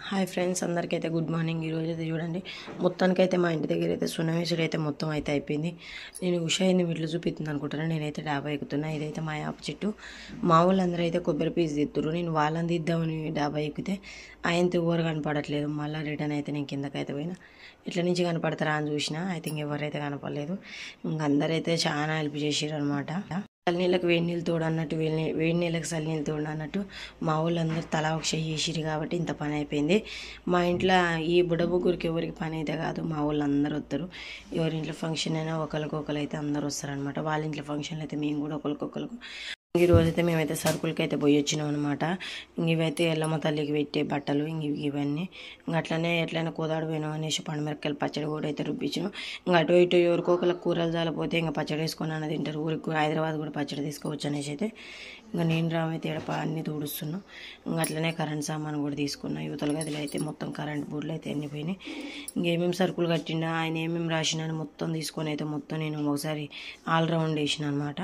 Hi friends, అందరికైతే good morning. ఈరోజు అయితే చూడండి, మొత్తానికైతే మా ఇంటి దగ్గర అయితే సున్నవేసుడు అయితే మొత్తం అయితే అయిపోయింది. నేను ఉషా అయింది వీటిలో చూపిస్తుంది అనుకుంటున్నాను. నేనైతే డాబా ఎక్కుతున్నా. ఇదైతే మా యాప చెట్టు. మా వాళ్ళందరూ అయితే కొబ్బరి పీస్ తిత్తురు. నేను వాళ్ళని తీద్దామని డాబా ఎక్కితే ఆయనతో ఎవరు కనపడట్లేదు. మళ్ళీ రిటర్న్ అయితే నేను కిందకైతే పోయినా. ఇట్ల నుంచి కనపడతారా అని చూసినా, ఐ థింక్ ఎవరైతే కనపడలేదు. ఇంక అందరైతే చాలా హెల్ప్ చేసారు అనమాట. చల్లనీళ్ళకి వేడి నీళ్ళు తోడు అన్నట్టు, వేడి నీళ్ళకి చల్లనీళ్ళు తోడు అన్నట్టు మా వాళ్ళందరూ తలా ఒక చెయ్యి చేసిరు కాబట్టి ఇంత పని అయిపోయింది. మా ఇంట్లో ఈ బుడబుగ్గురికి ఎవరికి పని అయితే కాదు, మా వాళ్ళు అందరూ వస్తారు. ఎవరింట్లో ఫంక్షన్ అయినా ఒకరికొకరు అయితే అందరూ వస్తారనమాట. వాళ్ళ ఇంట్లో ఫంక్షన్లు అయితే మేము కూడా ఒకరికొకరికి. ఈ రోజైతే మేమైతే సరుకులకి అయితే పోయి వచ్చినాం అనమాట. ఇవైతే ఎల్లమ్మ తల్లికి పెట్టే బట్టలు, ఇవన్నీ అట్లనే ఎట్లయినా కోదాడు పోయినాం అనేసి పండుమిరపకాయలు పచ్చడి కూడా అయితే రుబ్బించినాం. అటు ఇటు ఎవరికొకరికి కూరలు జాలిపోతే ఇంకా పచ్చడి వేసుకొని అన్నది తింటారు. ఊరికి హైదరాబాద్ కూడా పచ్చడి తీసుకోవచ్చు అనేసి అయితే నేను రామైతే ఎడప అన్నీ తూడుస్తున్నాం. అట్లనే కరెంట్ సామాన్ కూడా తీసుకున్నాం. యువతల గదిలో అయితే మొత్తం కరెంట్ బోర్డులు అయితే ఎండిపోయినాయి. ఇంకేమేమి సరుకులు కట్టిండా, ఆయన ఏమేమి రాసినా మొత్తం తీసుకొని అయితే మొత్తం నేను ఒకసారి ఆల్రౌండ్ వేసిన అనమాట.